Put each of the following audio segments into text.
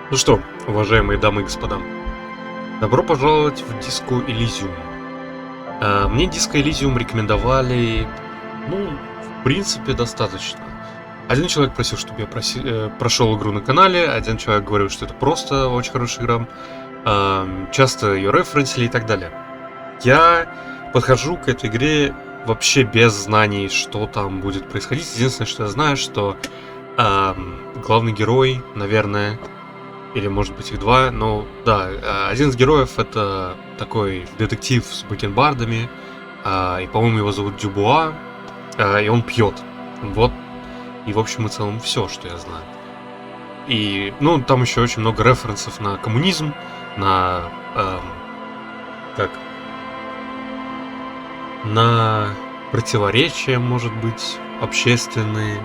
Ну что, уважаемые дамы и господа, добро пожаловать в Disco Elysium. Мне Disco Elysium рекомендовали, в принципе, достаточно. Один человек просил, чтобы я прошел игру на канале, один человек говорил, что это просто очень хорошая игра. Часто ее референсили и так далее. Я подхожу к этой игре вообще без знаний, что там будет происходить. Единственное, что я знаю, что главный герой, наверное, или может быть их два, но да, один из героев это такой детектив с бакенбардами, и по-моему его зовут Дюбуа, и он пьет. Вот, и в общем и целом все, что я знаю. И, там еще очень много референсов на коммунизм, на, на противоречия, может быть, общественные,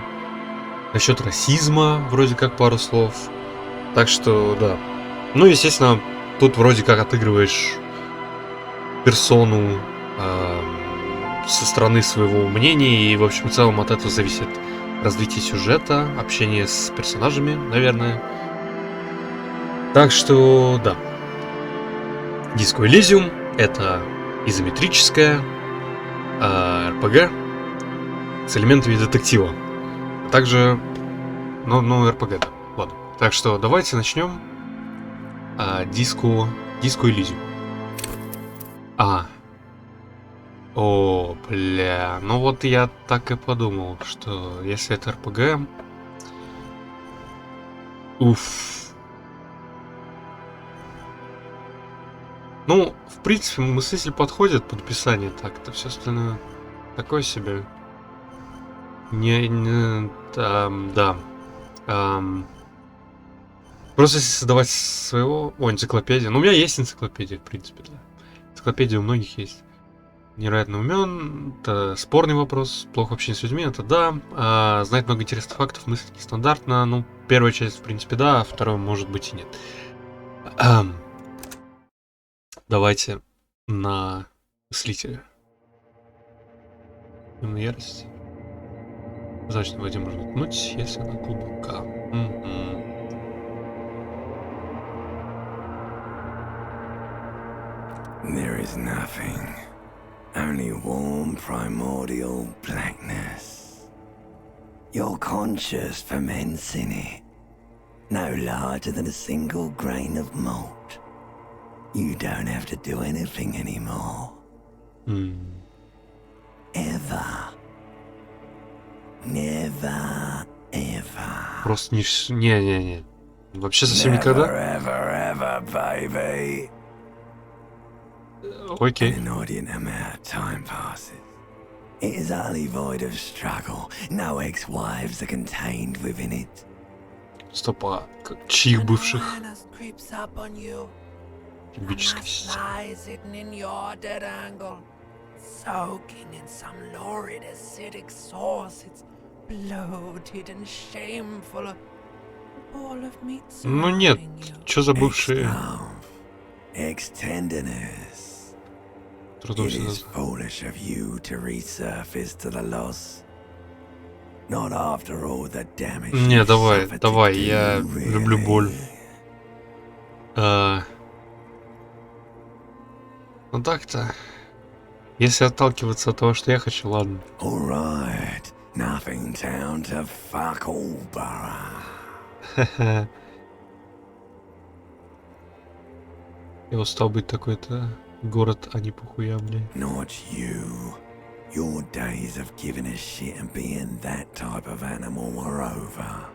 насчет расизма, вроде как пару слов. Так что, да. Естественно, тут вроде как отыгрываешь персону со стороны своего мнения, и, в общем, в целом от этого зависит развитие сюжета, общение с персонажами, наверное. Так что, да. Disco Elysium — это изометрическая RPG с элементами детектива. А также, RPG, да. Ладно. Так что давайте начнем. Disco Elysium. О, бля. Ну вот я так и подумал, что если это RPG... Уф. В принципе, мыслитель подходит под описание, так-то все остальное такое себе. Да. Просто если создавать своего... энциклопедия. У меня есть энциклопедия, в принципе, да. Энциклопедия у многих есть. Невероятно умен, это спорный вопрос. Плохо общение с людьми, это да. Знать много интересных фактов, мыслить нестандартно. Первая часть, в принципе, да, а вторая, может быть, и нет. Давайте на мыслителя. На ярость. Значит, воде можно ткнуть, если она глубока. There is nothing, only warm primordial blackness. Your conscious ferments in it, no larger than a single grain of malt. You don't have to do anything anymore. Ever. Never, ever. Просто не. Вообще совсем никогда? Ever, baby. Окей. An inordinate amount of time passes. It is utterly void of struggle. No ex-wives are contained within it. Стоп, чьих бывших? Кубической Soaking in some lurid acidic sauce, it's bloated and shameful. All of meat. Нет, что за бывшие? Ex-tenderness. It is foolish of you to resurface to the loss. Not after all the damage. Не, давай, я люблю боль. Так-то. Если отталкиваться от того, что я хочу, ладно. Alright, nothing down to fuck all, Ха-ха. Я устал быть такой-то город, а не похуя, бля. Not you. Your days of giving a shit and being that type of animal are over.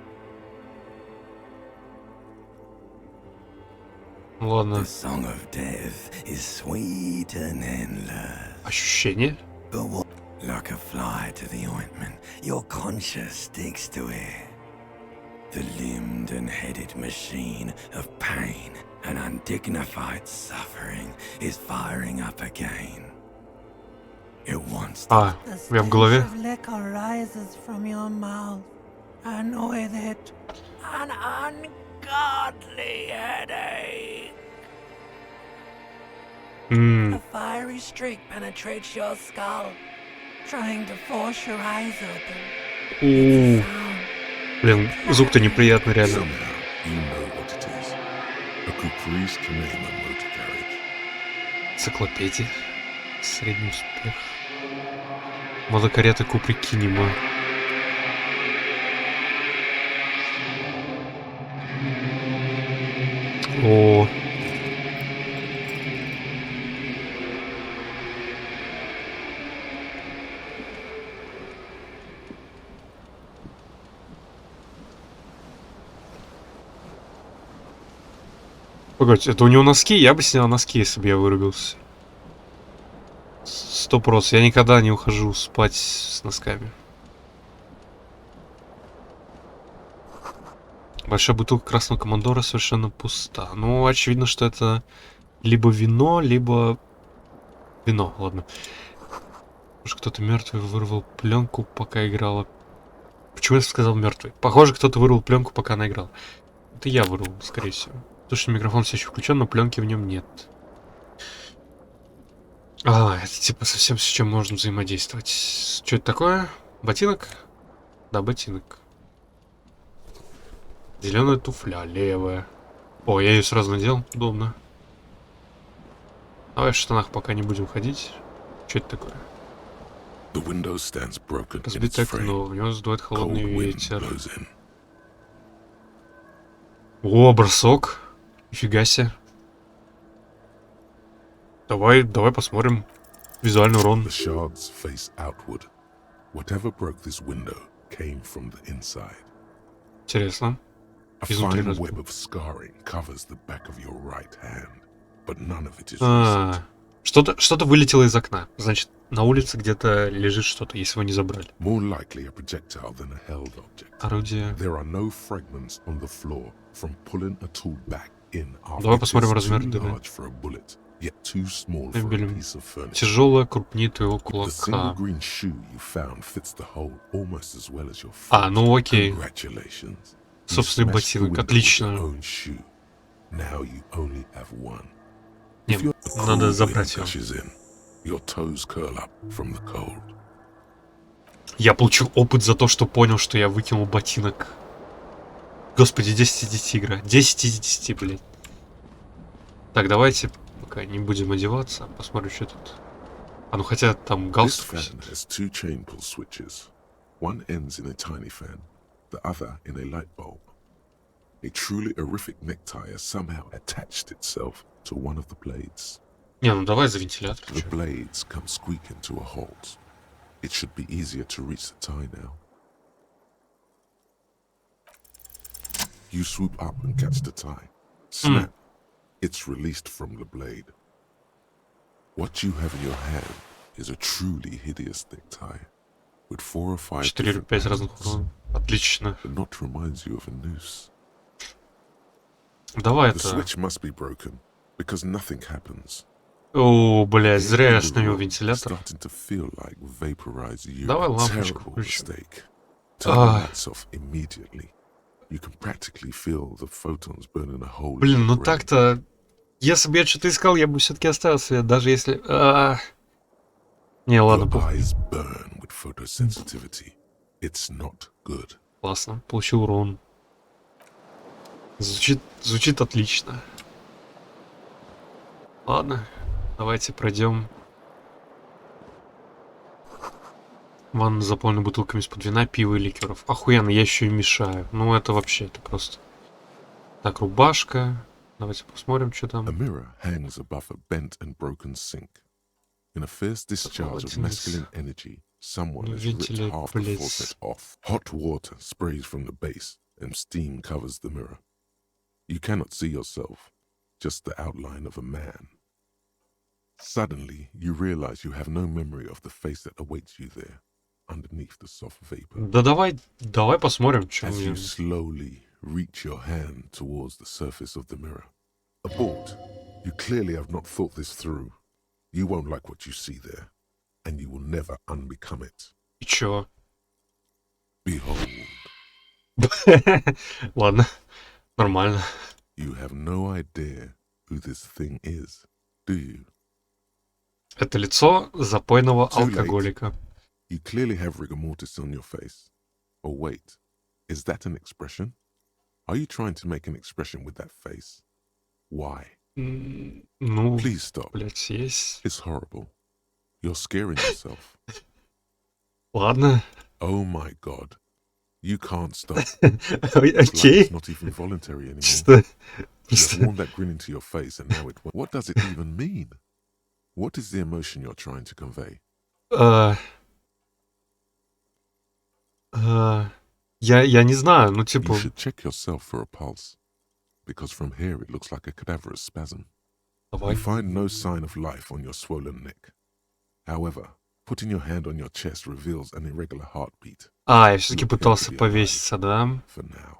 Ладно. The song of death is sweet and endless. Ощущение? But what? Like a fly to the ointment, your conscience sticks to it. The limbed and headed machine of pain and undignified suffering is firing up again. It wants to... я в голове. Liquor rises from your mouth, and with it, an ungodly headache. A fiery streak penetrates your skull, trying to force your eyes open. Блин, звук-то неприятный, реально. You know what it is. A caprice to name a motor carriage. Энциклопедия. Средний успех. Мотокарета Купри Кинема. О. Погодите, это у него носки? Я бы снял носки, если бы я вырубился. 100%. Я никогда не ухожу спать с носками. Большая бутылка красного командора совершенно пуста. Ну, очевидно, что это либо вино, либо... Вино, ладно. Может, кто-то мертвый вырвал пленку, пока играла. Почему я сказал мертвый? Похоже, кто-то вырвал пленку, пока она играла. Это я вырвал, скорее всего. То, что микрофон все еще включен, но пленки в нем нет. А, это типа совсем с чем можно взаимодействовать. Что это такое? Ботинок? Да, ботинок. Зеленая туфля, левая. О, я ее сразу надел, удобно. Давай в штанах пока не будем ходить. Что это такое? Разбитое окно, в него сдует холодный ветер. О, бросок. Нифига себе. Давай посмотрим визуальный урон. Интересно. Изнутри что-то вылетело из окна. Значит, на улице где-то лежит что-то, если его не забрали. Орудие. Давай посмотрим размер дыры. Тяжелая, крупнее твоего кулака. А, ну окей. Собственный ботинок, отлично. Нет, надо забрать его. Я получил опыт за то, что понял, что я выкинул ботинок. Господи, 10 из 10 игра. 10 из 10, блядь. Так, давайте пока не будем одеваться. Посмотрим, что тут. А ну хотя там галстук. The other in a light bulb. A truly horrific necktie has somehow attached itself to one of the blades. Не, ну давай за вентилятор. The blades come squeaking to a halt. It should be easier to reach the tie now. You swoop up and catch the tie. Snap. It's released from the blade. What you have in your hand is a truly hideous necktie. With 4 or 5 4 или 5 разных урон. Отлично. Давай это. О, блядь, зря я остановил вентилятор. Давай лампочку включим. Блин, ну так-то... Если бы я что-то искал, я бы все-таки оставил свет, даже если... Не, ладно, похуй. Классно, получил урон. Звучит отлично. Ладно, давайте пройдем. Ванна заполнена бутылками из-под вина, пива и ликеров. Охуенно, я еще и мешаю. Ну это вообще, это просто. Так, рубашка. Давайте посмотрим, что там. In a fierce discharge of masculine energy, someone has ripped half the faucet off. Hot water sprays from the base, and steam covers the mirror. You cannot see yourself, just the outline of a man. Suddenly, you realize you have no memory of the face that awaits you there, underneath the soft vapor. Да давай посмотрим, что. As you slowly reach your hand towards the surface of the mirror. Abort. You clearly have not thought this through. You won't like what you see there, and you will never unbecome it. И чё? Behold. Ладно, нормально. You have no idea who this thing is, do you? Это лицо запойного алкоголика. You clearly have rigor mortis on your face. Oh wait, is that an expression? Are you trying to make an expression with that face? Why? Ну, Please stop. блядь, есть. It's horrible. You're scaring yourself. Ладно. Oh my god. You can't stop. It's like Окей. it's not even voluntary anymore. Что? You have Просто... worn that grin into your face and now it... What does it even mean? What is the emotion you're trying to convey? Я не знаю, ну типа... You should check yourself for a pulse. Because from here it looks like a cadaverous spasm. Давай. You find no sign of life on your swollen neck. However, putting your hand on your chest reveals an irregular heartbeat. Я все-таки пытался повеситься, да? For now.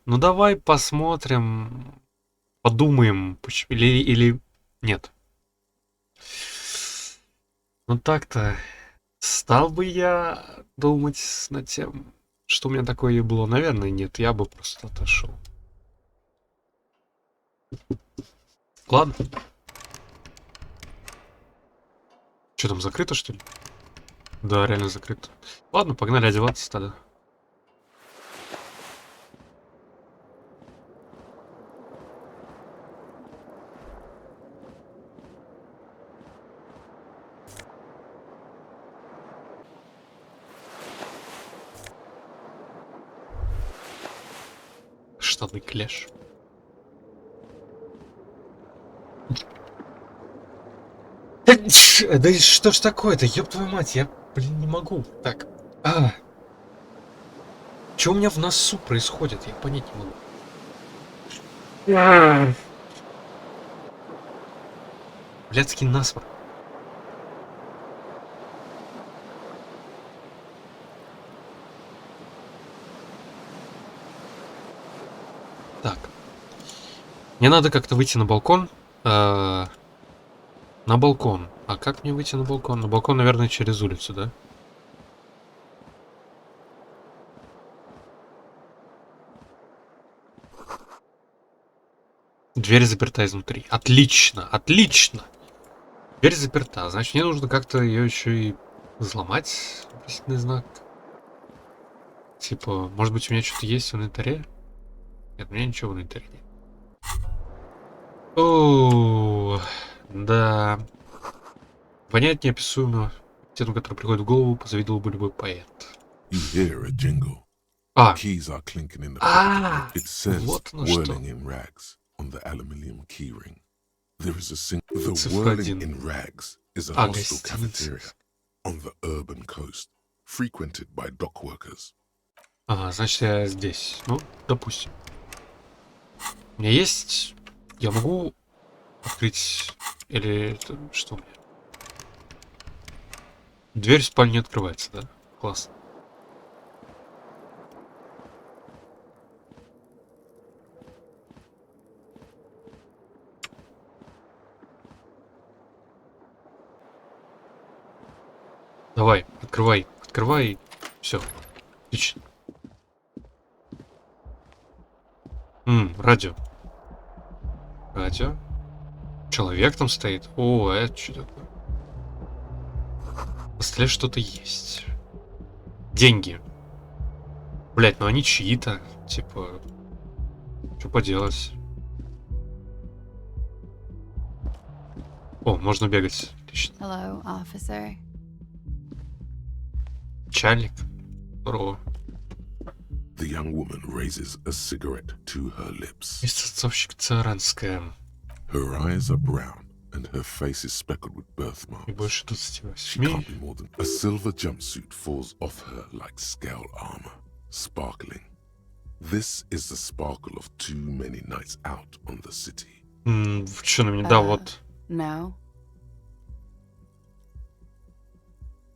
Ну давай посмотрим, подумаем, или нет. Ну так-то, стал бы я думать над тем, что у меня такое было? Наверное, нет, я бы просто отошел. Ладно. Что там, закрыто, что ли? Да, реально закрыто. Ладно, погнали одеваться тогда. Штаны клеш. Да что ж такое-то, ёб твою мать, я, блин, не могу. Так, что у меня в носу происходит, я понять не могу. Блядский насморк. Так. Мне надо как-то выйти на балкон. На балкон. А как мне выйти на балкон? На балкон, наверное, через улицу, да? Дверь заперта изнутри. Отлично, отлично. Дверь заперта. Значит, мне нужно как-то ее еще и взломать. Вопросительный знак. Типа, может быть, у меня что-то есть в инвентаре? Нет, у меня ничего в инвентаре нет. О, да. Понять неописуемо. Тем, который приходит в голову, позавидовал бы любой поэт. You hear a jingle. Keys are clinking in the It says вот оно whirling in rags on the aluminium keyring. There is a the Цифра whirling 1. in rags is a hostel гостиница. cafeteria on the urban coast, frequented by dock workers. Значит, я здесь. Ну, допустим. У меня есть... Я могу открыть... Или это что у меня? Дверь в спальню не открывается, да? Классно. Давай, открывай, открывай. Все. Отлично. Радио. Радио. Человек там стоит. О, это что такое? На столе что-то есть. Деньги. Блять, ну они чьи-то. Типа... Что поделать? О, можно бегать. Отлично. Hello, officer. Чайник. Здорово. The young woman raises a cigarette to her lips. Месяцовщик Царанская. Her eyes are brown, and her face is speckled with И birthmarks. больше She 28. can't be more than... A silver jumpsuit falls off her like scale armor, sparkling. This is the sparkle of too many nights out on the city. Что на меня? Да, вот. No.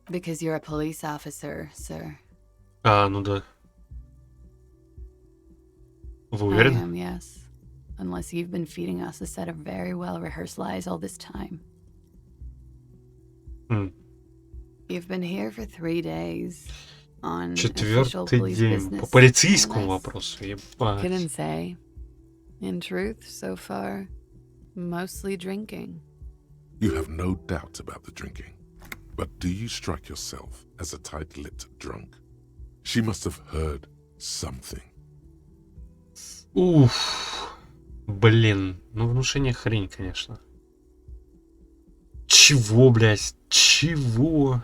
Because you're a police officer, sir. Ну да. Вы I уверены? am, yes. Unless you've been feeding us a set of very well-rehearsed lies all this time. You've been here for 3 days on official Четвертый police день. business. По полицейскому unless- вопросу. Ебать. Couldn't say. In truth, so far, mostly drinking. You have no doubt about the drinking. But do you strike yourself as a tight-lipped drunk? She must have heard something. Уф. Блин, ну внушение хрень, конечно. Чего, блядь? Чего?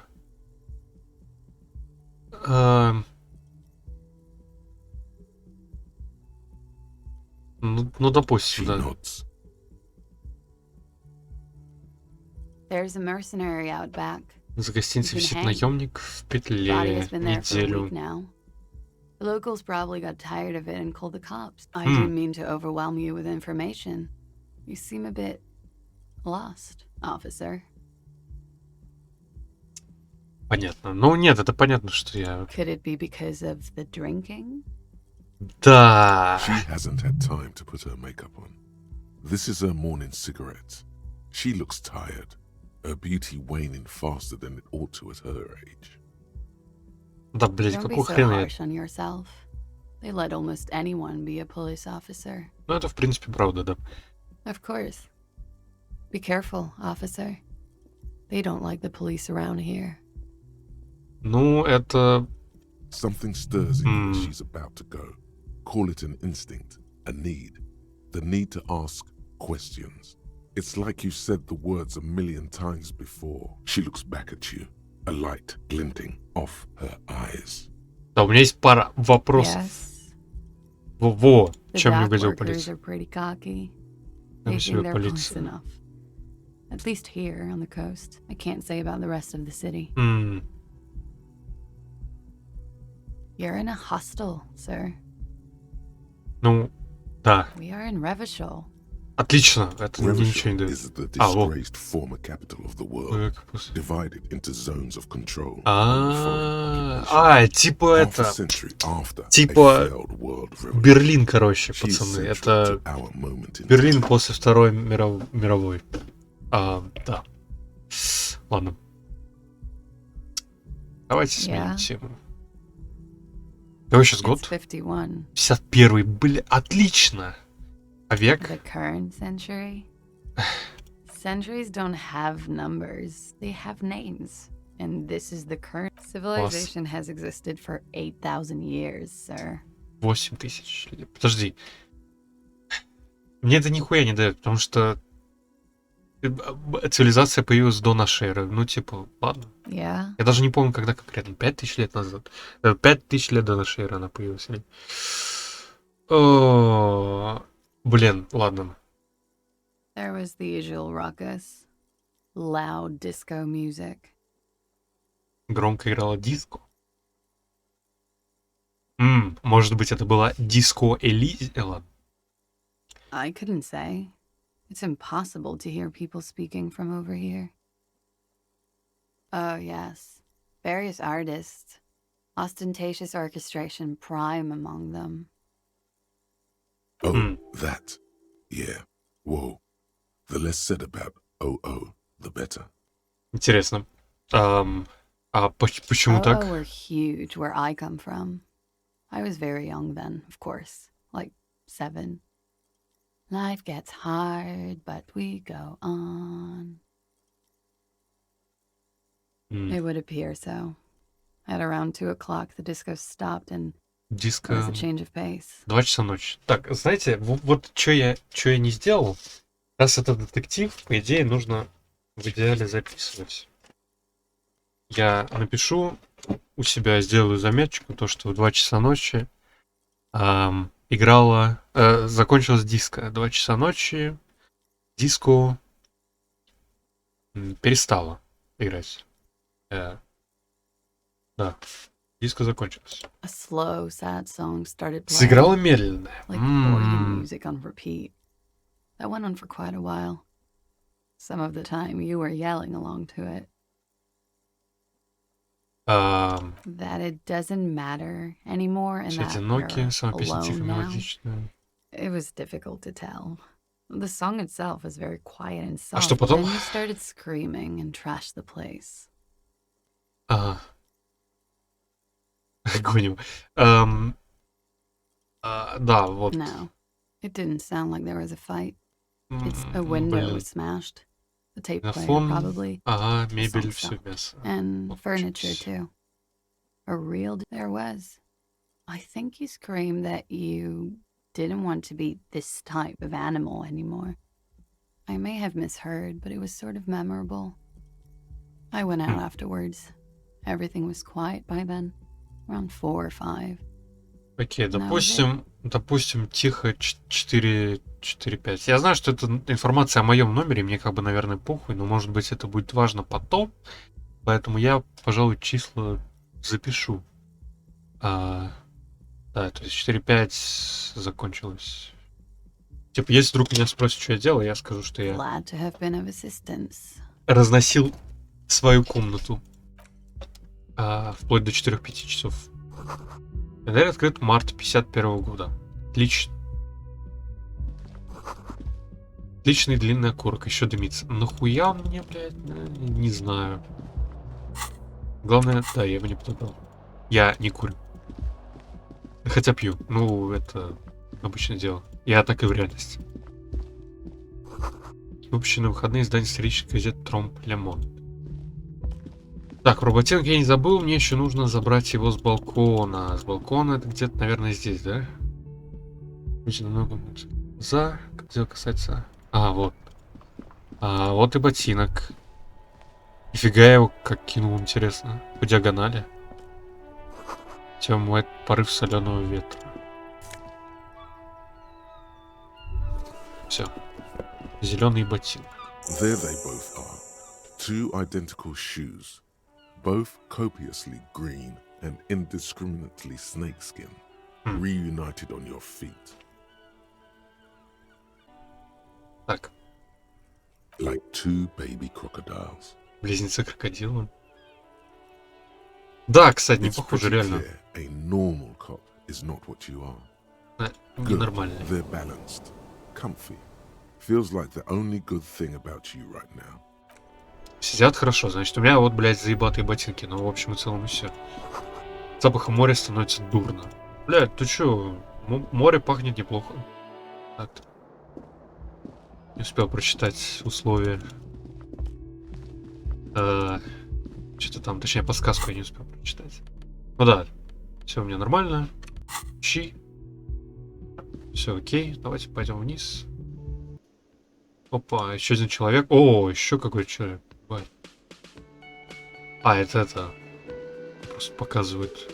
Ну, допустим, She да. nods. There's a mercenary out back. За гостиницей You can висит hang. наемник в Body петле has been there for a week неделю. now. The locals probably got tired of it and called the cops. I Hmm. didn't mean to overwhelm you with information. You seem a bit lost, officer. Понятно. Ну нет, это понятно, что я... Could it be because of the drinking? Да. She hasn't had time to put her makeup on. This is her morning cigarette. She looks tired, her beauty waning faster than it ought to at her age. Да, блядь, Don't be какого so хрена я... harsh on yourself. They let almost anyone be a police officer. Ну это, в принципе, правда, да. Of course. Be careful, officer. They don't like the police around here. Ну, это... Something stirs in you as she's about to go. Call it an instinct, a need. The need to ask questions. It's like you said the words a million times before. She looks back at you, a light glinting off her eyes. Да, у меня есть пара вопросов. Yes. Во, The чем не dock угодил workers полиция? are pretty cocky. Там They себе think they're close полиция. enough. At least here on the coast. I can't say about the rest of the city. You're in a hostel, sir. Ну, да. We are in Revachol. Отлично. Это мне ничего не Revachol дает. is the А, во. disgraced former capital of the world, divided into zones of control. Типа Half a это... century after a Типа failed world revolution. Берлин, короче, She is пацаны. central Это to our moment in Берлин time. после Второй мировой. Да. Ладно. Давайте сменим Yeah. тему. Какой сейчас It's год? 51. 51-й. Бля, отлично. А век? The current century? Centuries don't have numbers. They have names. And this is the current. Civilization has existed for 8,000 years, sir. 8000 лет. Подожди. Мне это нихуя не дает, потому что цивилизация появилась до нашей эры. Ну, типа, ладно. Yeah. Я даже не помню, когда конкретно. 5000 лет назад. 5000 лет до нашей эры она появилась. Блин, ладно. There was the usual ruckus. Loud disco music. Громко играла диско. Может быть, это была Disco Elysium? I couldn't say. It's impossible to hear people speaking from over here. Oh, yes. Various artists. Ostentatious orchestration prime among them. Oh, that. Yeah. Whoa. The less said about OO, the better. Интересно. Почему так? were huge where I come from. I was very young then, of course. Like 7. Life gets hard, but we go on. It would appear so. At around 2 o'clock, the disco stopped and there was Диско... a change of pace. 2 часа ночи. Так, знаете, вот что я не сделал. Раз это детектив, по идее, нужно в идеале записывать. Я напишу у себя, сделаю заметочку, то, что в 2 часа ночи играла... закончилась диско. 2 часа ночи диско перестала играть. Да. Диско закончилось. A slow, sad song started playing. Сыграла медленно. Like organ music on repeat. That went on for quite a while. Some of the time you were yelling along to it. That it doesn't matter anymore and that Одинокие, сама you're песня тихо, alone now. мелодичная. It was difficult to tell. The song itself was very quiet and А soft, что but потом? then you started screaming and trashed the place. Понял. Да, вот. No, it didn't sound like there was a fight. It's a window was smashed. The tape player probably. Ага, The мебель, song все stopped. мясо. And Вот furniture получилось. too. A real there was. I think you screamed that you didn't want to be this type of animal anymore. I may have misheard, but it was sort of memorable. I went out afterwards. Everything was quiet by then, around 4 or 5. Окей, допустим, тихо 4-5. Я знаю, что это информация о моем номере, мне как бы, наверное, похуй, но, может быть, это будет важно потом, поэтому я, пожалуй, числа запишу. Да, то есть 4-5 закончилось. Типа, если вдруг меня спросят, что я делал, я скажу, что я Glad to have been of assistance. разносил свою комнату вплоть до 4-5 часов. Календарь открыт март 51 года. Отличный длинный окурок, еще дымится. Нахуя он мне, блядь, не знаю. Главное, да, я его не подобрал. Я не курю. Хотя пью. Ну, это обычное дело. Я так и в реальности. Выпущено на выходные издание исторической газеты Тромп Лемон. Так, роботинг я не забыл, мне еще нужно забрать его с балкона. С балкона это где-то, наверное, здесь, да? За, как дело касается... вот. Вот и ботинок. Нифига я его как кинул, интересно. По диагонали. Темный порыв соленого ветра. Все. Зеленый ботинок. There they both are. Two identical shoes. Both copiously green and indiscriminately snakeskin. Reunited on your feet. Так. Like two baby crocodiles. Близнецы крокодила. Да, кстати, не It's похоже, pretty реально. clear a normal cop is not what you are. Good. Ненормальный. They're balanced, comfy. Feels like the only good thing about you right now. Сидят хорошо, значит, у меня вот, блядь, заебатые ботинки. Ну, в общем и целом, и все. Запахом моря становится дурно. Блядь, ты чё? Море пахнет неплохо. Так-то. Не успел прочитать условия. Что-то там, точнее, подсказку я не успел прочитать. Ну да, все у меня нормально. Щи. Все окей, давайте пойдем вниз. Опа, еще один человек. О, еще какой человек. Это просто показывает.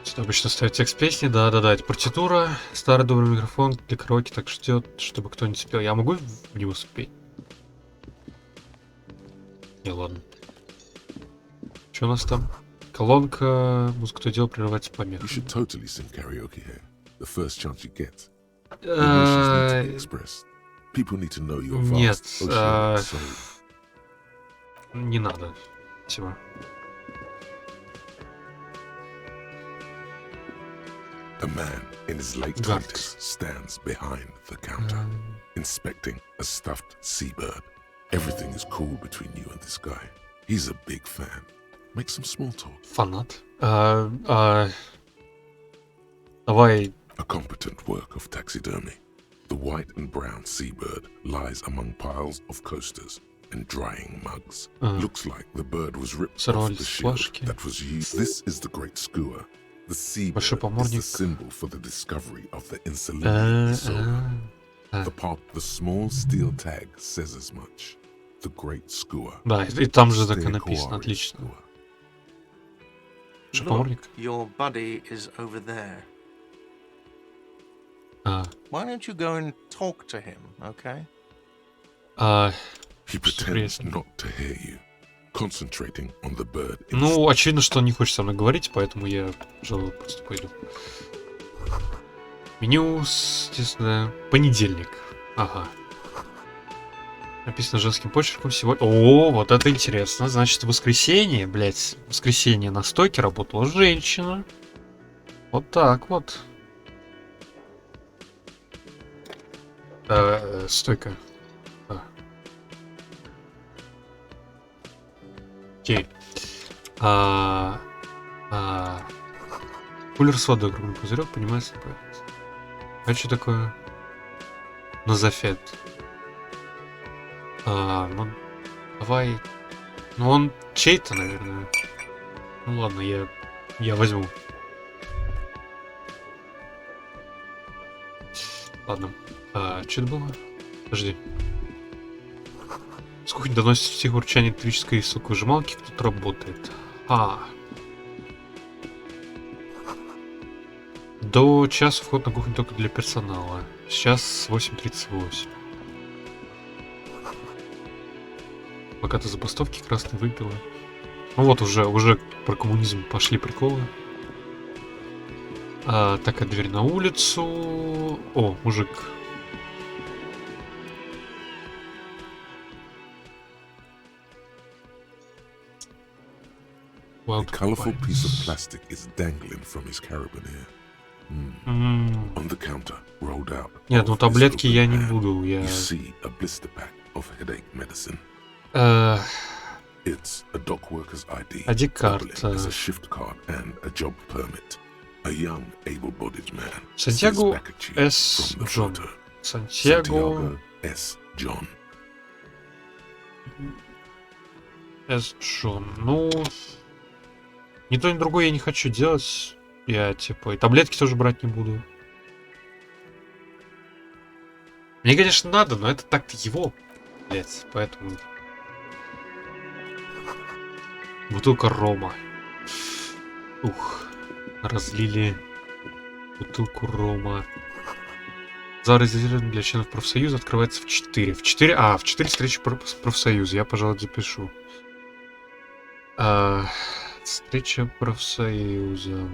Сюда обычно ставят текст песни. Да-да-да, это партитура. Старый добрый микрофон для караоке так ждет, чтобы кто-нибудь спел. Я могу в него спеть? Не, ладно. Что у нас там? Колонка, музыка то дело прерывается помех. You should totally sing karaoke here. The first chance you get. Emotions need to be expressed. People need to know your Нет, vast oceanic soul. не надо. Спасибо. A man in his late 20s stands behind the counter, inspecting a stuffed seabird. Everything is cool between you and this guy. He's a big fan. Make some small talk. Фанат. Давай. A competent work of taxidermy. The white and brown seabird lies among piles of coasters and drying mugs. Looks like the bird was ripped off the shield that was used. This is the great skua. The seabird is the symbol for the discovery of the Insulinity silver. The small steel tag says as much. The great skua. Да, и там же так и написано, отлично. Шопоморник? Your buddy is over there. Why don't you go and talk to him, okay? He pretends not to hear you, concentrating on the bird. Ну, очевидно, что он не хочет со мной говорить, поэтому я, пожалуй, просто пойду. Меню, естественно, понедельник. Ага. Написано женским почерком сегодня. О, вот это интересно. Значит, в воскресенье, блядь, в воскресенье на стойке работала женщина. Вот так вот. Стойка. Окей. Кулер соды, круглый пузырек, понимаете? А что такое? Назафет. Ну, давай. Ну он чей-то, наверное. Ну ладно, я возьму. Ладно. Что это было? Подожди. С кухни доносится тихое урчание электрической соковыжималки, кто-то работает. До часа вход на кухню только для персонала. Сейчас 8:38. Пока ты забастовки красный выпила. Ну вот уже про коммунизм пошли приколы. Такая дверь на улицу. О, мужик. A colorful piece of plastic is dangling from his carabiner. On the counter, rolled out. Нет, ну таблетки я не буду. You see a blister pack of headache medicine. It's a dock worker's ID, ID-карта. as a shift card and a job permit. A young, able-bodied man. Сантьяго С. Джон. Сантьяго С. Джон. С. Джон. Ну, ни то, ни другое я не хочу делать. Я, типа, и таблетки тоже брать не буду. Мне, конечно, надо, но это так-то его, блять, поэтому... Бутылка рома. Ух, разлили бутылку рома. Зал резервирован для членов профсоюза, открывается в 4. В 4 встреча профсоюза, я, пожалуй, запишу. Встреча профсоюза.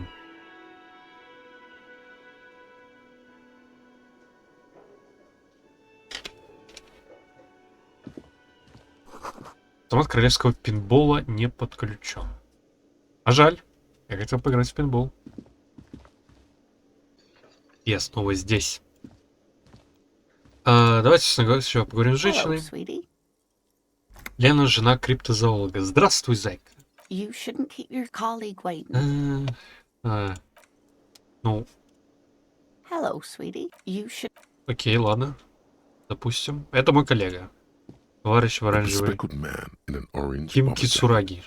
Автомат королевского пинбола не подключен. А жаль. Я хотел поиграть в пинбол. Я снова здесь. Давайте сначала поговорим с женщиной. Лена, жена криптозоолога. Здравствуй, зайка. Ну. Окей, ладно. Допустим. Это мой коллега. Товарищ в оранжевой. Ким Кицураги.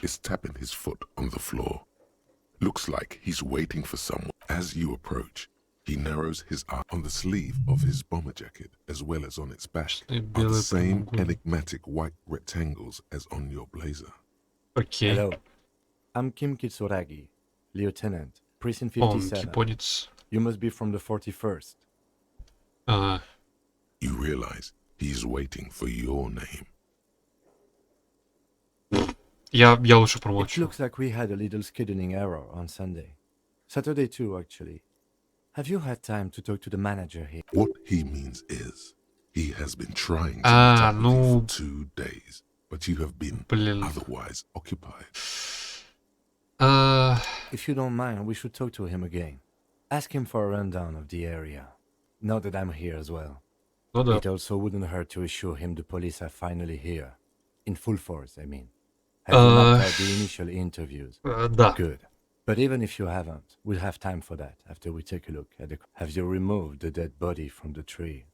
Looks like he's waiting for someone. As you approach, he narrows his eye on the sleeve of his bomber jacket, as well as on its back, are the same enigmatic white rectangles as on your blazer. Okay. Hello, I'm Kim Kitsuragi, Lieutenant, Precinct 57. You must be from the 41st. You realize he's waiting for your name. Я лучше промолчу. It looks like we had a little scheduling error on Sunday. Saturday too, actually. Have you had time to talk to the manager here? What he means is, he has been trying to meet up with you for 2 days, but you have been otherwise occupied. If you don't mind, we should talk to him again. Ask him for a rundown of the area. Now that I'm here as well. It also wouldn't hurt to assure him the police are finally here. In full force, I mean. Have you mapped out the initial interviews? Да. Good. But even if you haven't, we'll have time for that after we take a look at the... Have you removed the dead body from the tree?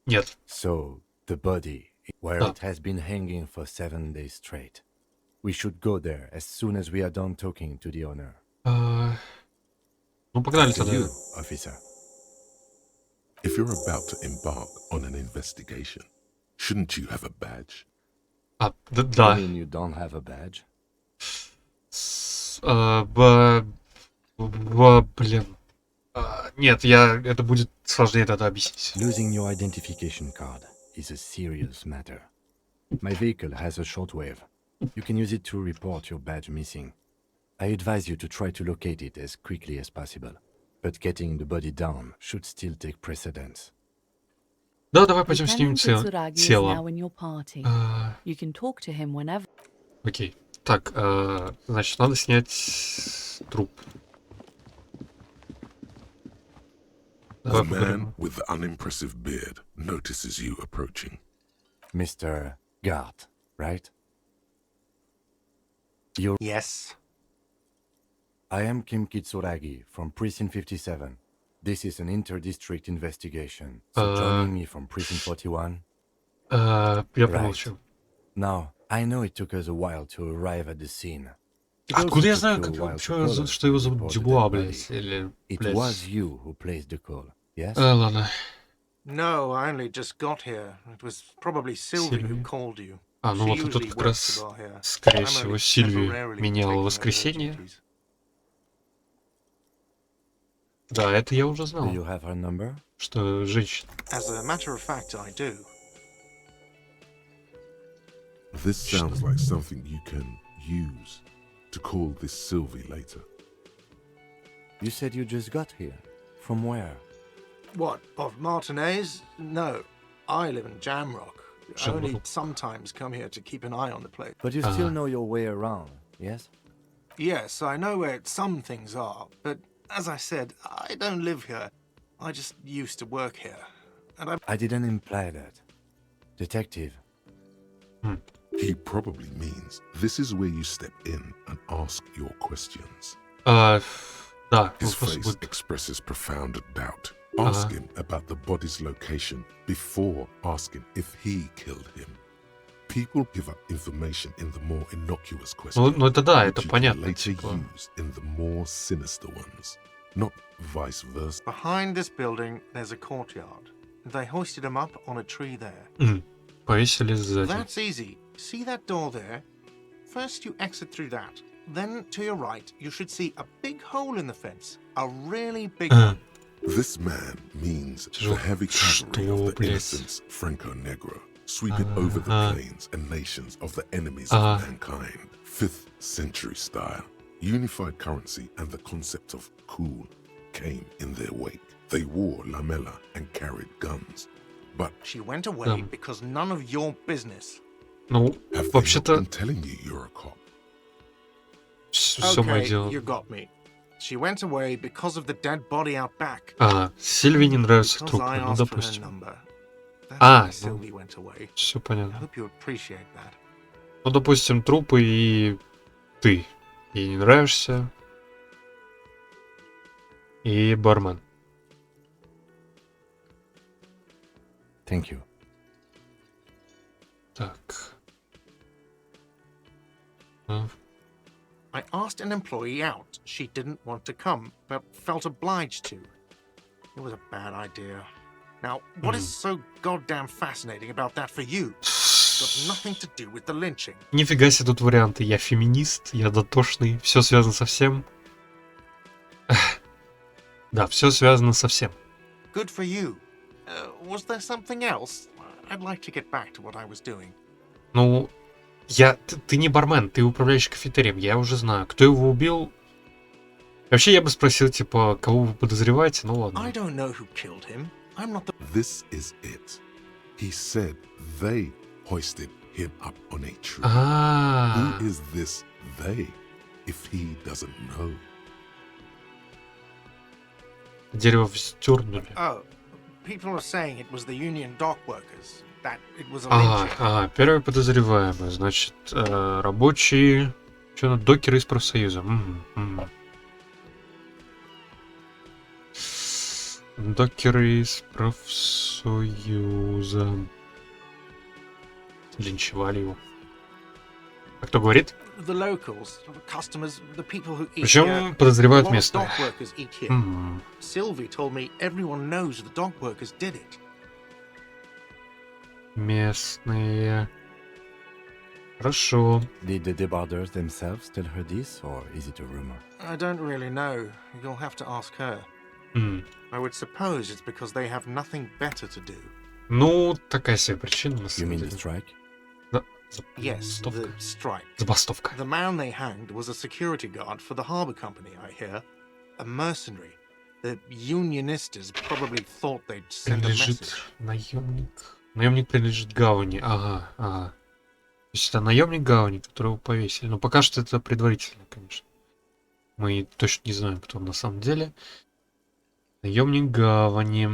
Нет. So, the body, where it has been hanging for 7 days straight. We should go there as soon as we are done talking to the owner. Ну, погнали тогда. You, officer. If you're about to embark on an investigation, shouldn't you have a badge? Да. You mean you don't have a badge? Блин. Нет, это будет сложнее тогда объяснить. Losing your identification card is a serious matter. My vehicle has a shortwave. You can use it to report your badge missing. I advise you to try to locate it as quickly as possible. But getting the body down should still take precedence. Да, давай пойдем снимем тело. Окей. Так, значит, надо снять труп. The man with the unimpressive beard notices you approaching. Mr. Gart, right? Yes. I am Kim Kitsuragi from Precinct 57. This is an inter-district investigation. So joining me from Precinct 41, Я промолчу. Now, I know it took us a while to arrive at the scene. It Откуда я also знаю, took you a while to что call us что его to зовут report the Дюбуа, dead body. блядь, или, It блядь. was you who placed the call, yes? Ладно. No, I only just got here. It was probably Sylvie who Сильвия. called you. Ну She вот и тут usually как works раз, about here. скорее I'm всего, only Сильвию temporarily меняла taking over her воскресенье. duties. Да, это я уже Do знал, you have her number? что женщина. As a matter of fact, I do. This sounds like something you can use to call this Sylvie later. You said you just got here. From where? What, of Martinez? No, I live in Jamrock. I only Jamrock. sometimes come here to keep an eye on the place. But you still know your way around, yes? Yes, I know where some things are, but as I said, I don't live here. I just used to work here. And I didn't imply that. Detective, He probably means this is where you step in and ask your questions. Да, His вопрос face будет. expresses profound doubt. Ask him about the body's location before asking if he killed him. People give up information in the more innocuous questions, Ну это да, which это you can понятно, later типа. use in the more sinister ones, not vice versa. behind this building, there's a courtyard. They hoisted him up on a tree there. Повесили сзади. That's easy. See that door there? First you exit through that. Then to your right, you should see a big hole in the fence. A really big one. This man means Что- the heavy cavalry of the блядь? innocents, Franco Negro, sweeping over the plains and nations of the enemies Ага. of mankind. 5th century style. Unified currency and the concept of cool came in their wake. They wore lamella and carried guns. But She went away Damn. because none of your business. Ну, have they not вообще-то, been telling you you're a cop? все мое Okay, дело. you got me. She went away because of the dead body out back. Сильвии не нравятся Because трупы, I ну asked for her допустим. number. That's А, why ну. Sylvie went away. Все I понятно. hope you appreciate that. Ну, допустим, трупы и ты. Ей не нравишься. И бармен. thank you. Так. Ну, I asked an employee out. She didn't want to come, but felt obliged to. It was a bad idea. Now, what is so goddamn fascinating about that for you? Got nothing to do with the lynching. Нифига себе тут варианты. Я феминист, я дотошный. Все связано со всем. Да, все связано со всем. Good for you. Was there something else? I'd like to get back to what I was doing. Ну, ты не бармен, ты управляющий кафетерием, я уже знаю. Кто его убил? Вообще, я бы спросил, типа, кого вы подозреваете, ну I ладно. don't know who killed him. I'm not the... This is it. He said they hoisted him up on a tree. А, Who is this they if he doesn't know? дерево вздернули. Oh, people are saying it was the union dock workers. That it was a Ага, lynching. ага, первый подозреваемый, значит, рабочие, что докеры из профсоюза. Докеры из профсоюза. Линчевали его. А кто говорит? The locals, the customers, the people who eat here. Причем A подозревают lot of местные. dock workers eat here. Мгм. Sylvie told me everyone knows the dock workers did it. Местные. Хорошо. Did the debarders themselves tell her this, or is it a rumor? I don't really know. You'll have to ask her. I would suppose it's because they have nothing better to do. Ну, такая себе причина, на You самом mean the деле. strike? Да, Yes, забастовка. the strike. Забастовка. The man they hanged was a security guard for the harbor company, I hear. A mercenary. The unionistas probably thought they'd send a Принадлежит message. наемник. Наемник принадлежит гавани. Ага. То есть это наемник гавани, которого повесили. Но пока что это предварительно, конечно. Мы точно не знаем, кто он на самом деле. Наемник гавани.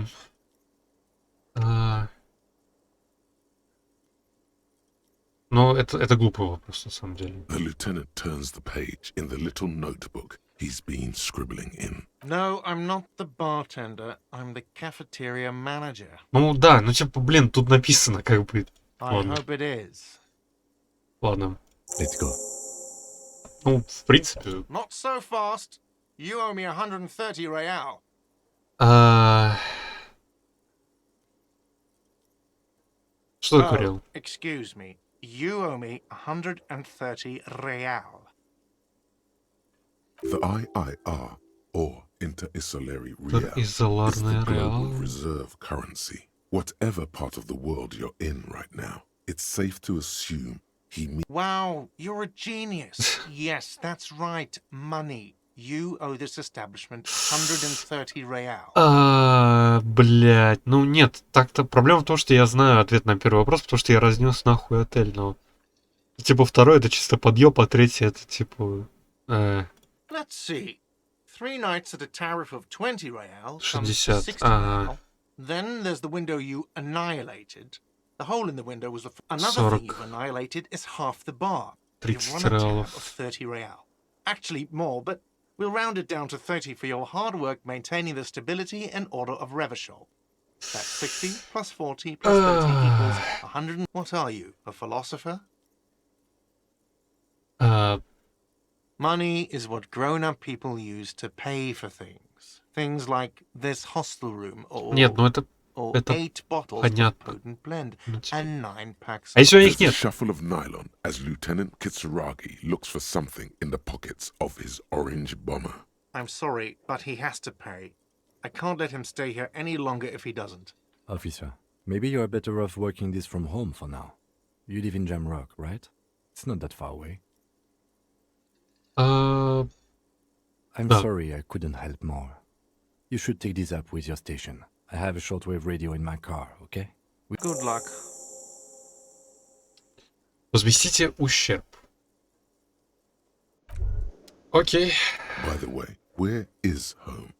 Но это глупый вопрос, на самом деле. The lieutenant turns the page in the little notebook he's been scribbling in. No, I'm not the bartender. I'm the cafeteria manager. Ну да, ну типа, блин, тут написано как бы I hope it is. Ладно. Let's go. Ну, в принципе... Not so fast. You owe me 130 real. Что ты говорил? Excuse me. You owe me 130 real. The IIR, or Inter-Isolary Real, is the Изоларная global реал. reserve currency. Whatever part of the world you're in right now, it's safe to assume he means... Wow, you're a genius. Yes, that's right. Money. You owe this establishment 130 real. Блять, ну нет, так-то проблема в том, что я знаю ответ на первый вопрос, потому что я разнес нахуй отель, но... Типа второй это чисто подъеб, а третий это типа... Let's see. 3 nights at a tariff of 20 real comes 60. 60 real. Then there's the window you annihilated. The hole in the window was another thing you've annihilated is half the bar. You've run a tab of 30 real. Actually more, but we'll round it down to 30 for your hard work maintaining the stability and order of Revachol. That's 60 plus 40 plus 30 equals 100. What are you, a philosopher? Money is what grown-up people use to pay for things. Things like this hostel room or, Нет, ну это 8 bottles of potent blend and 9 packs А если у них There's a нет? shuffle of nylon as Lieutenant Kitsuragi looks for something in the pockets of his orange bomber. I'm sorry, but he has to pay. I can't let him stay here any longer if he doesn't. Officer, maybe you are better off working this from home for now. You live in Jamrock, right? It's not that far away. I'm sorry I couldn't help more. You should take this up with your station. I have a shortwave radio in my car, okay? Good luck. Возместите ущерб. Окей. By the way, where is home?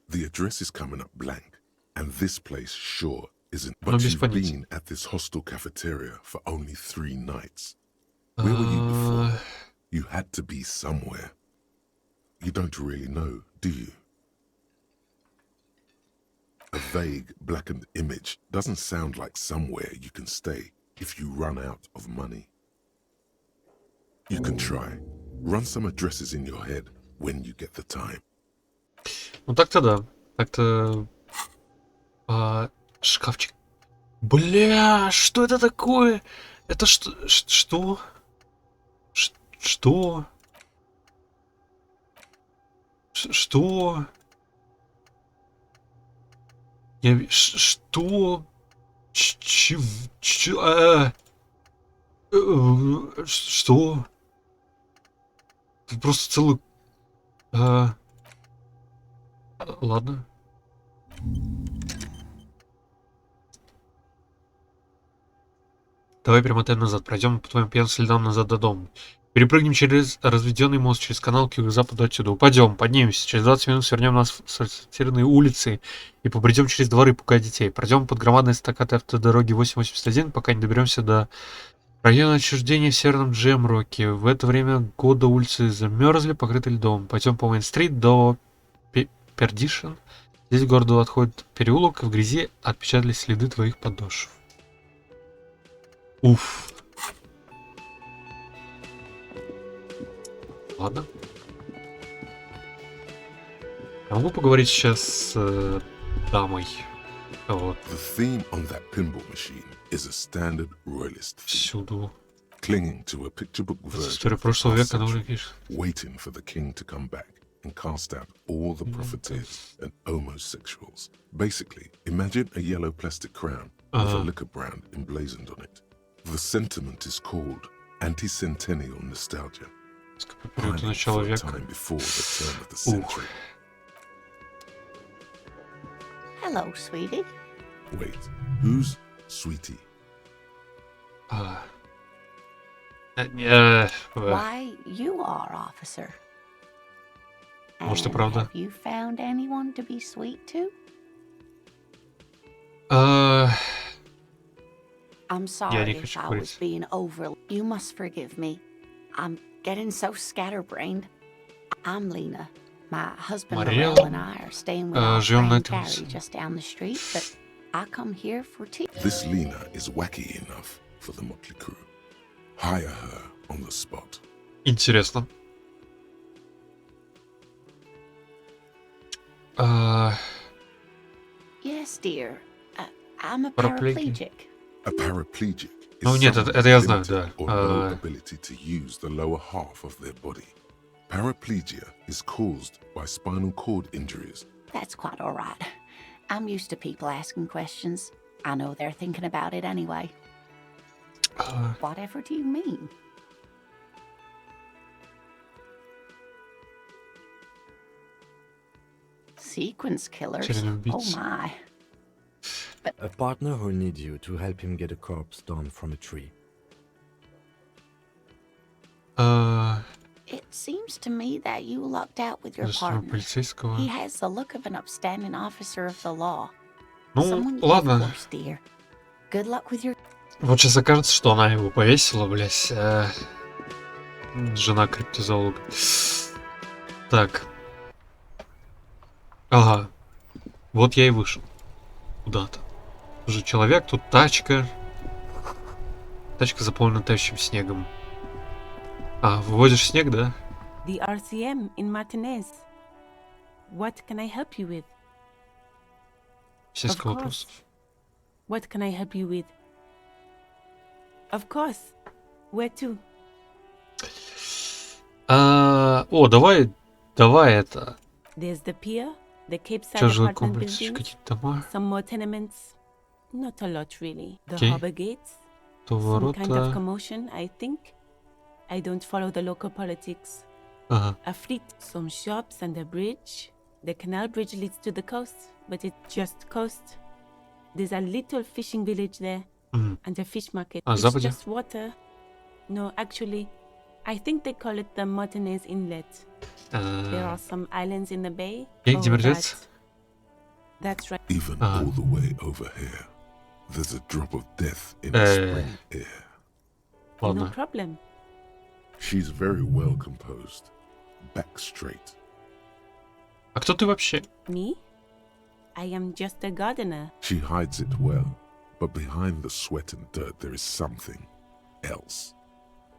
The address is coming up blank, and this place sure isn't. But you've been at this hostel cafeteria for only 3 nights. Where were you before? You had to be somewhere. You don't really know, do you? A vague, blackened image doesn't sound like somewhere you can stay if you run out of money. You can try. Run some addresses in your head when you get the time. Ну так-то да. Так-то... шкафчик. Бля, что это такое? Это что? Что? Что? Что? Я... Что? Что? Тут просто целый... Ладно. Давай перемотаем назад. Пройдем по твоим первым следам назад до дома. Перепрыгнем через разведенный мост, через канал к юго-западу отсюда. Упадем, поднимемся. Через 20 минут свернем нас в асфальтированные улицы и побредем через дворы, пугая детей. Пройдем под громадной эстакадой автодороги 881, пока не доберемся до района отчуждения в Северном Джемроке. В это время года улицы замерзли, покрыты льдом. Пойдем по Мейн-стрит до Пердишн. Здесь к городу отходит переулок, и в грязи отпечатались следы твоих подошв. Уф. Ладно. Я могу поговорить сейчас с дамой. Вот. The theme on that pinball machine is a standard royalist theme. Всюду. Clinging to a picture book version История прошлого века, она уже пишет. waiting for the king to come back and cast out all the profiteers and homosexuals. Basically, imagine a yellow plastic crown with a liquor brand emblazoned on it. The sentiment is called anti-centennial nostalgia. Pining for a time before the turn of the century. Hello, sweetie. Wait, who's Sweetie? Why, you are, officer. Может, и правда. Have you found anyone to be sweet to? I'm sorry if I was being over. You must forgive me. I'm getting so scatterbrained. I'm Lena. My husband Morel and I are staying with our friend Gary just down the street, but I come here for tea. This Lena is wacky enough for the motley crew. Hire her on the spot. Интересно. Yes, dear. I'm a Paraplegic. paraplegic. A paraplegic is Ну нет, someone это я with знаю, limited да. or no ability to use the lower half of their body. Paraplegia is caused by spinal cord injuries. That's quite all right. I'm used to people asking questions. I know they're thinking about it anyway. Whatever do you mean? Sequence killers? Oh my. A partner who needs you to help him get a corpse down from a tree. It seems to me that you lucked out with your partner. He has the look of an upstanding officer of the law. Ну, ладно. Good luck with your... Вот сейчас окажется, что она его повесила, блядь. Жена криптозоолога. Так. Ага. Вот я и вышел. Куда-то. Уже человек, тут тачка. Тачка заполнена тающим снегом. А, вывозишь снег, да? The RCM in Martinez. What can I help you with? Несколько вопросов. What can I help you with? Of course. Where to? О, давай это. There's the pier, the Cape Side Жилой apartment комплекс, buildings, какие-то дома. some more tenements. Not a lot, really. The Okay. harbor gates. То Some kind of ворота. commotion, I think. I don't follow the local politics. Ага. A fleet, some shops and a bridge. The canal bridge leads to the coast, but it's just coast. There's a little fishing village there, and a fish market. А, It's западе? just water. No, actually, I think they call it the Martinez Inlet. There are some islands in the bay. Где мертвец? That's right. Even all the way over here, there's a drop of death in the spring air. No Ладно. problem. She's very well composed, back straight. А кто ты вообще? Me? I am just a gardener. She hides it well, but behind the sweat and dirt there is something else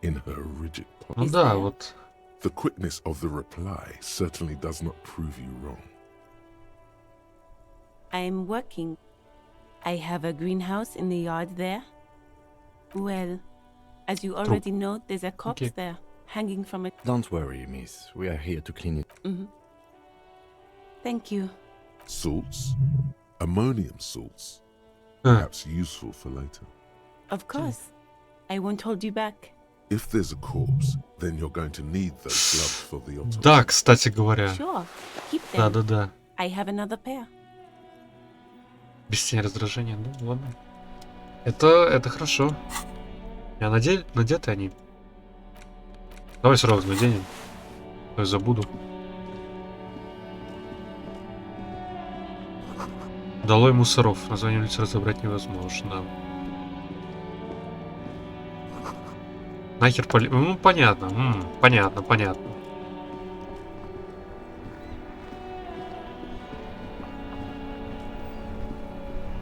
in her rigid Ну posture. да, вот. The quickness of the reply certainly does not prove you wrong. I am working. I have a greenhouse in the yard there. Well, as you already know, there's a corpse Okay. there, hanging from a... Don't worry, miss. We are here to clean it. Thank you. Salts? Ammonium salts? Perhaps useful for later. Of course. I won't hold you back. If there's a corpse, then you're going to need those gloves for the autopsy. Да, кстати говоря. Sure. Keep them. Да-да-да. I have another pair. Без тени раздражения, ну ладно. Это хорошо. Я надеты они. Давай сразу наденем. То я забуду. Долой мусоров. Название улицы разобрать невозможно. Нахер поли... Ну, понятно. Понятно.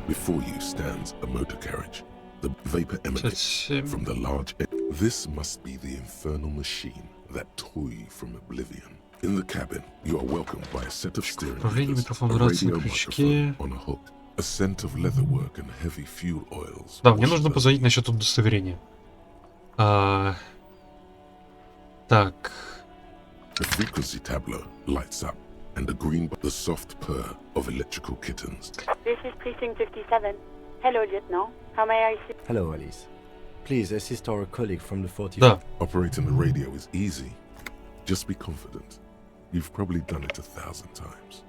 Before you stands a motor carriage. The vapor emanates 57. from the large... This must be the infernal machine that tore you from oblivion. In the cabin, you are welcomed by a set of steering Управление wheels, a микрофон рации на radio крючке. microphone on a hook, a scent of leatherwork and heavy fuel oils. Да, мне washes нужно over позвонить насчет удостоверения. Так. The frequency tableau lights up, and the green, the soft purr of electrical kittens. This is Precinct 57. Hello, Lieutenant. How may I assist? Hello, Alice. Please assist our colleague from the 45. Да. Operating the radio is easy. Just be confident. You've probably done it 1,000 times.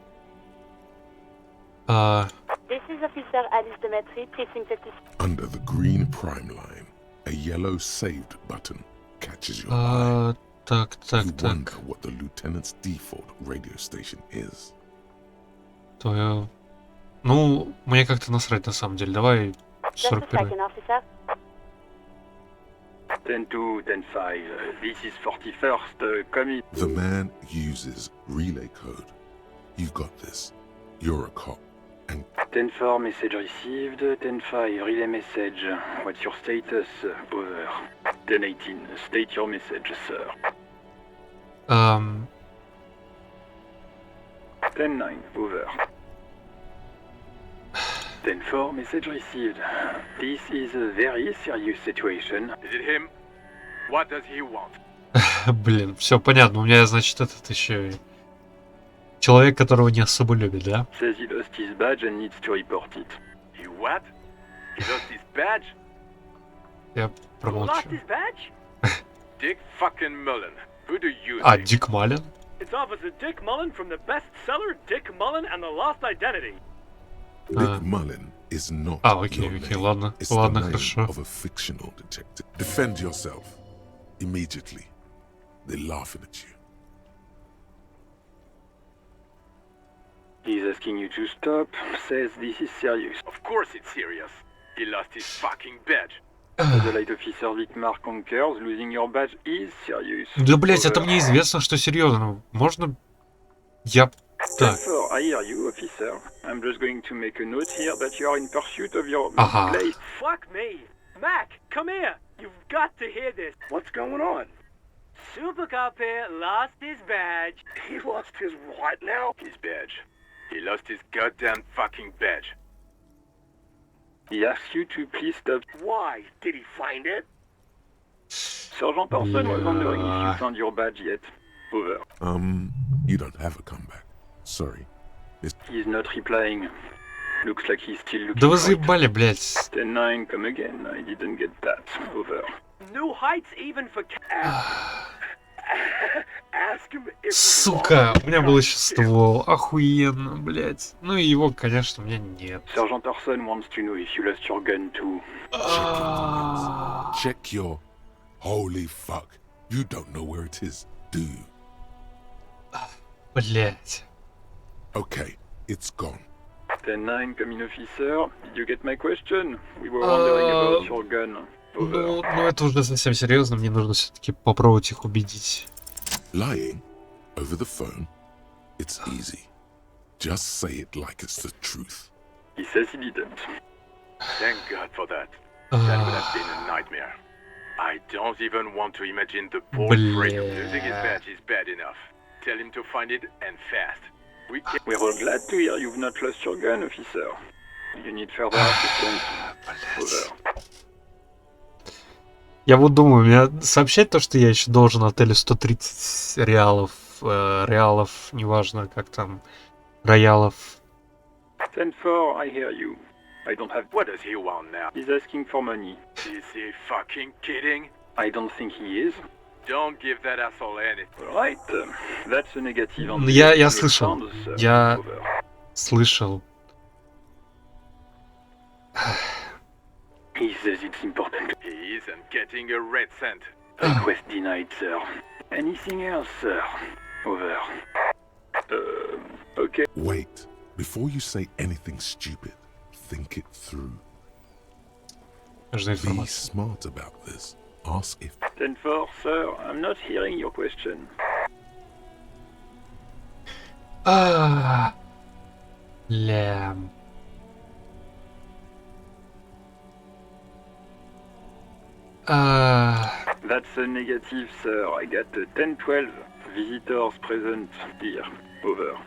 This is Officer Alice Demetri, Precinct 56. Under the green prime line, a yellow saved button catches your eye. Так. You wonder what the lieutenant's default radio station is. То я... Ну, мне как-то насрать на самом деле. Давай Just a 41. second, officer. 10-2, 10-5, this is 41st, commit. The man uses relay code. You've got this. You're a cop, and 10-4 message received, 10-5 relay message. What's your status? Over. 10-18 state your message, sir. 10-9 over. 10-4 message received. This is a very serious situation. Is it him? What does he want? Блин, все понятно. У меня, значит, этот еще человек, которого не особо любит, да? Says he lost his badge and needs to report it. He what? He lost his badge? Я промолчу. Lost his badge? Dick fucking Mullen. Who do you А, think? Дик Маллен? It's Officer Dick Mullen from the bestseller Dick Mullen and the Lost Identity. Dick Mullen is not окей, your окей, name. ладно, It's ладно, the name хорошо. of a fictional detective. Defend yourself immediately. They're laughing at you. He's asking you to stop. Says this is serious. Of course it's serious. He lost his fucking badge. The light officer Vic Mark concurs. Losing your badge is serious. Да, блять, это Over. мне известно, что серьезно. Можно... Я... Так. 10-4, I hear you, officer. I'm just going to make a note here that you are in pursuit of your Aha. misplaced. Fuck me. Mac, come here. You've got to hear this. What's going on? Super Cop here lost his badge. He lost his what now? His badge. He lost his goddamn fucking badge. He asks you to please stop. Why? Did he find it? Sergeant Orson was wondering if you found your badge yet. Over. You don't have a comeback. Sorry. He's not replying. Looks like he's still looking Да вы for it. заебали, блять. 10-9, come again. I didn't get that. Over. New heights even for... Ask him if... Сука, у меня был еще ствол. Охуенно, блять. Ну и его, конечно, у меня нет. Sergeant Orson wants to know if you lost your gun too. Check your... Holy fuck. You don't know where it is, do you? Блять. Okay, it's gone. 10-9, come in, officer. Did you get my question? We were wondering about your gun. Over. Ну, это уже совсем серьезно. Мне нужно все-таки попробовать их убедить. Lying over the phone, it's easy. Just say it like it's the truth. He says he didn't. Thank God for that. That would have been a nightmare. I don't even want to imagine the poor afraid of losing his badge is bad enough. Tell him to find it and fast. We're all glad to hear you've not lost your gun, officer. You need further assistance. Over. Я вот думаю, мне сообщать то, что я еще должен отелю 130 реалов, неважно, как там, роялов. 10-4, I hear you. I don't have... What does he want now? He's asking for money. Is he fucking kidding? I don't think he is. Don't give that asshole anything. Alright, that's a negative on... Я слышал, я слышал. He says it's important. He isn't getting a red cent. Request denied, sir. Anything else, sir? Over. Okay. Wait. Before you say anything stupid, think it through. Be smart about this. Ask if... 10-4, sir. I'm not hearing your question. Лям. That's a negative, sir. I got a 10-12 visitors present here. Over.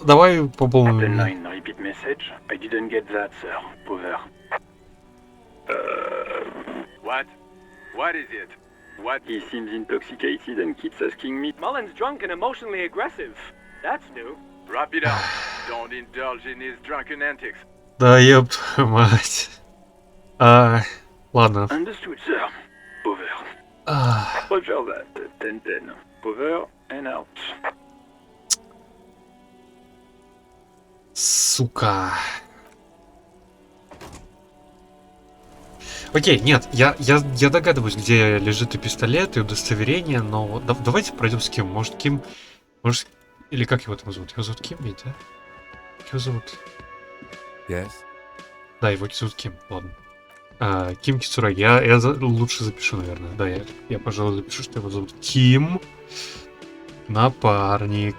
Давай попробуем. 10-9, repeat message. I didn't get that, sir. Over. What? What is it? What? He seems intoxicated and keeps asking me. Mullen's drunk and emotionally aggressive. That's new. Wrap it up. Don't indulge in his drunken antics. Да ёб твою мать. Ладно. Understood, sir. Over. Roger that. 10-10. Over and out. Сука. Окей, нет, я догадываюсь, где лежит и пистолет, и удостоверение, но давайте пройдем с Ким. Может, Ким... Может... Или как его там зовут? Его зовут Ким ведь, да? Как его зовут? Yes. Да, его зовут Ким, ладно. Ким Кицураги. Лучше запишу, наверное. Да, я, пожалуй, запишу, что его зовут Ким. Напарник.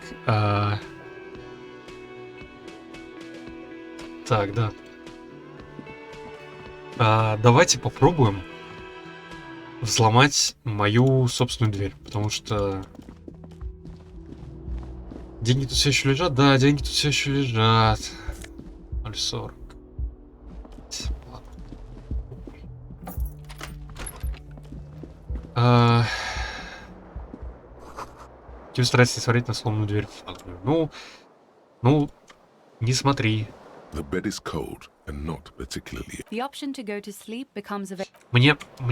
Так, да. Давайте попробуем взломать мою собственную дверь, потому что деньги тут все еще лежат. Да, деньги тут все еще лежат. 0,40. Ты стараешься смотреть на сломанную дверь. Ну, не смотри. Мне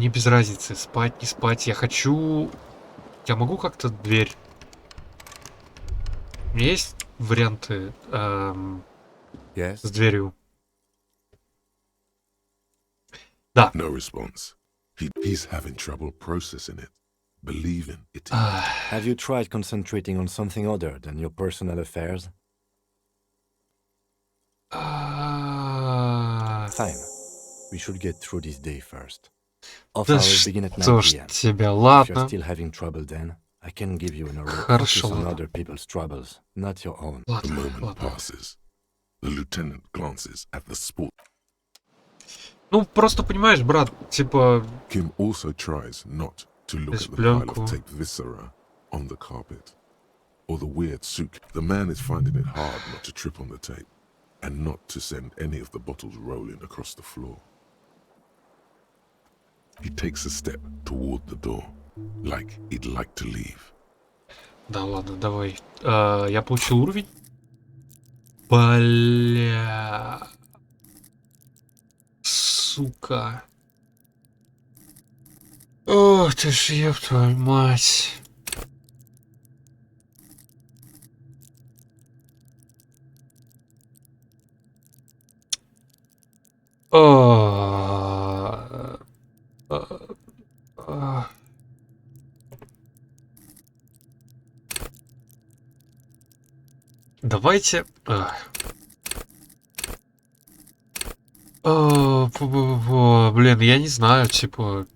без разницы, спать, не спать. Я хочу... Я могу как-то дверь... У меня есть варианты с дверью? Да. No response. He's having trouble processing it, believing it. Have you tried concentrating on something other than your personal affairs? Fine. We should get through this day first. Off hours begin at 9 p.m. If you're still having trouble then, I can give you an hour to focus on other people's troubles, not your own. The moment passes. The lieutenant glances at the sport. Ну, просто понимаешь, брат, типа... Kim also tries not to look at the pile of tape viscera on the carpet, or the weird suit. The man is finding it hard not to trip on the tape, and not to send any of the bottles rolling across the floor. He takes a step toward the door, like he'd like to leave. Да ладно, давай. Я получил уровень. Бля... Сука. Ох ты ж, ёб твою мать. Давайте... Блин, я не знаю, типа...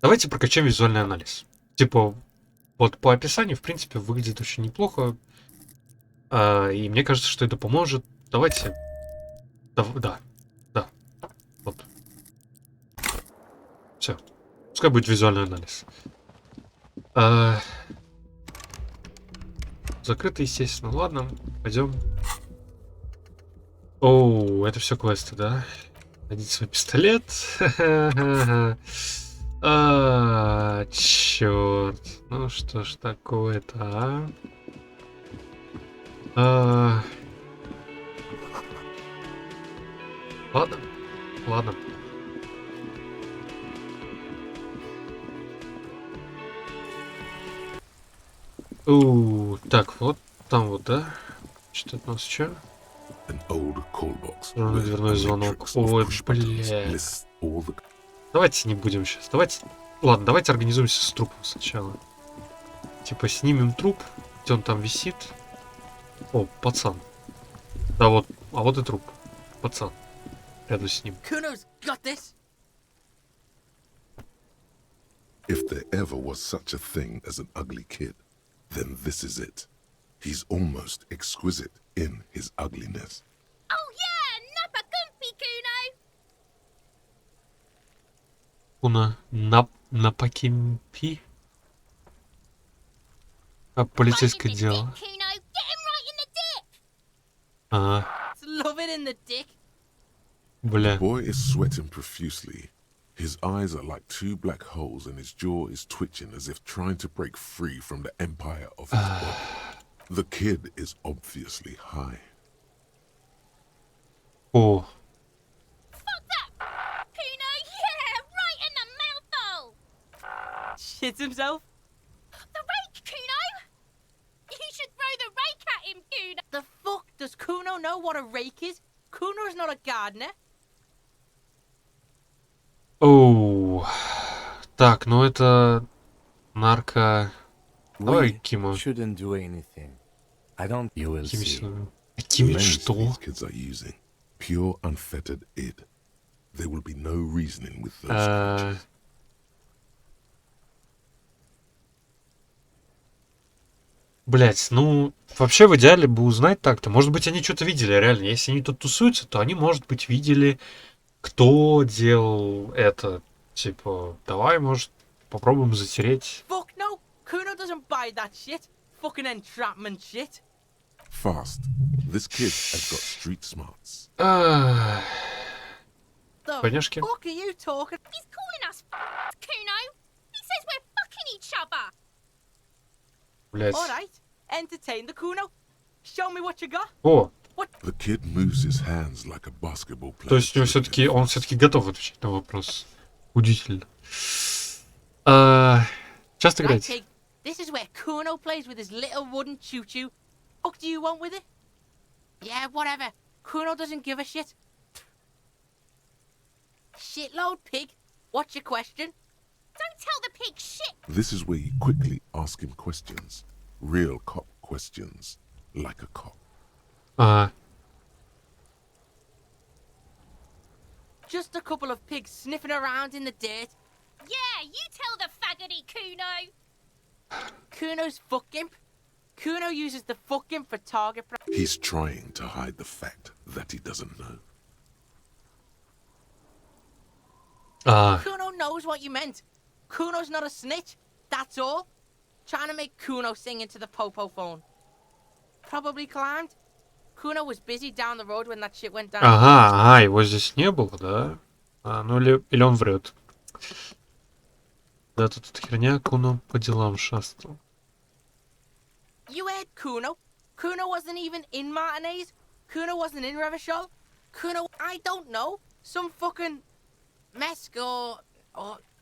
Давайте прокачаем визуальный анализ. Типа, вот по описанию, в принципе, выглядит очень неплохо. И мне кажется, что это поможет. Давайте... Да. Вот. Все. Пускай будет визуальный анализ. Закрыто, естественно. Ладно, пойдем. Оу, это все квесты, да? Найдите свой пистолет. Черт. Ну что ж такое-то, Ладно. Так, вот там вот, да? Что это у нас что? Дверной звонок. Ой, бля. Давайте не будем сейчас. Давайте организуемся с трупом сначала. Типа снимем труп, где он там висит. О, пацан. Да вот, а вот и труп. Пацан. Рядом с ним. If there ever was such a thing as an ugly kid, then this is it. He's almost exquisite in his ugliness. Oh yeah, nappa gumpy, Kuno. Напакимпи? Полицейское дело. Бля. The boy is sweating profusely. His eyes are like two black holes and his jaw is twitching as if trying to break free from the empire of his body. The kid is obviously high. Oh. Fuck that! Kuno, yeah, right in the mouthhole! Shits himself? The rake, Kuno! You should throw the rake at him, Kuno! The fuck? Does Kuno know what a rake is? Kuno's not a gardener. Оу. Так, ну это нарко... Давай, Кима. Shouldn't do anything. I don't. You will Киме see. сюда. The Киме lens что? these kids are using, pure unfettered id. There will be no reasoning with those creatures. Блять, ну, вообще в идеале бы узнать так-то. Может быть, они что-то видели, реально. Если они тут тусуются, то они, может быть, видели, кто делал это. Типа, давай, может, попробуем затереть. Fuck no! Kuno doesn't buy that shit. Fucking entrapment shit. Fast. This kid has got street smarts. The Понятно. fuck are you talking? He's calling us Kuno. He says we're fucking each other. Блять. Alright, entertain the Kuno. Show me what you got. О, The kid moves his hands like a basketball player. то есть у него он все-таки готов отвечать на вопрос. Удивительно. Часто Right, играете? Pig, this is where Kuno plays with his little wooden choo-choo. Fuck do you want with it? Yeah, whatever. Kuno doesn't give a shit. Shitload, Pig. What's your question? Don't tell the pig shit. This is where you quickly ask him questions. Real cop questions. Like a cop. Just a couple of pigs sniffing around in the dirt. Yeah, you tell the faggoty Kuno. Kuno's fuck imp. Kuno uses the fuck imp for target practice. He's trying to hide the fact that he doesn't know. Kuno knows what you meant. Kuno's not a snitch. That's all. Trying to make Kuno sing into the popo phone. Probably climbed. Kuno was busy down the road when that shit went down. Ага, его здесь не было, да? Ну или он врет. Да, тут эта херня, Куно по делам шастал. You heard Kuno. Kuno wasn't even in Martinez. Kuno wasn't in Revachol. Kuno, I don't know. Some fucking Mesk or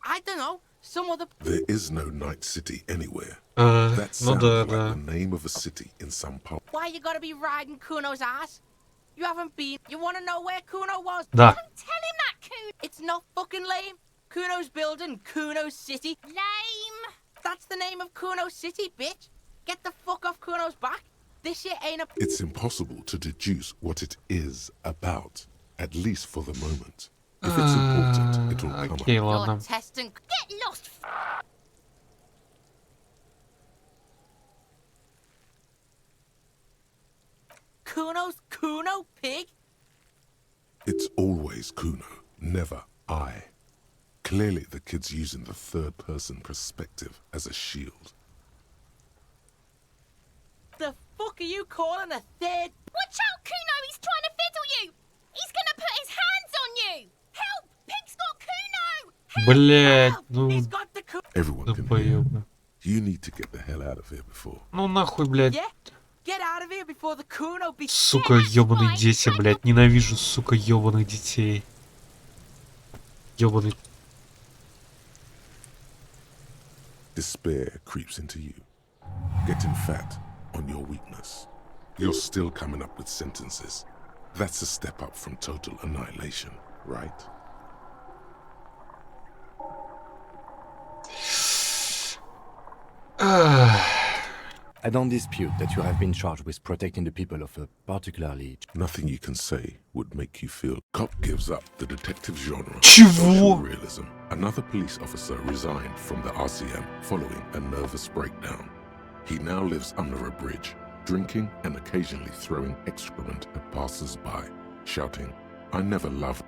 I don't know. Some other. There is no Night City anywhere. That sounds like the name of a city in some part. Why you gotta be riding Kuno's ass? You haven't been. You wanna know where Kuno was? Да. Don't tell him that, Kuno. It's not fucking lame. Kuno's building Kuno's city. Lame. That's the name of Kuno's city, bitch. Get the fuck off Kuno's back. This shit ain't a. It's impossible to deduce what it is about, at least for the moment. If it's important, it'll come up. Окей, ладно. You're testing. Get lost. Kuno's Kuno, pig? It's always Kuno, never I. Clearly the kid's using the third-person perspective as a shield. The fuck are you calling a third? Watch out, Kuno. He's trying to fiddle you. He's gonna put his hands on you. Help! Pig's got Kuno. Блять, ну... He's got the Kuno. Everyone can hear. Долбоёбы. You need to get the hell out of here before. Ну нахуй, блядь. Yeah? Get out of here before the Kuno be. Сука, ёбаные дети, блядь. Ненавижу, сука, ёбаных детей. Ёбаный... Despair creeps into you, getting fat on your weakness. You're still coming up with sentences. That's a step up from total annihilation, right? I don't dispute that you have been charged with protecting the people of a particularly... Nothing you can say would make you feel. Cop gives up the detective genre. Чего? Social realism. Another police officer resigned from the RCM following a nervous breakdown. He now lives under a bridge, drinking and occasionally throwing excrement at passers-by, shouting, "I never loved..."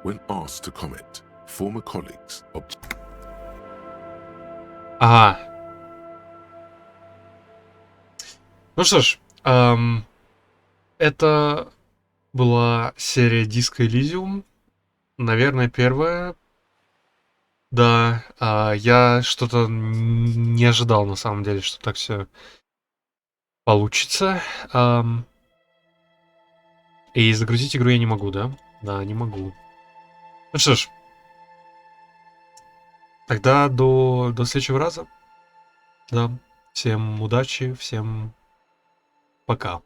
When asked to comment, former colleagues Ага. Ну что ж, это была серия Disco Elysium. Наверное, первая. Да, я что-то не ожидал, на самом деле, что так все получится. И загрузить игру я не могу, да? Да, не могу. Ну что ж, тогда до следующего раза. Да, всем удачи, всем пока.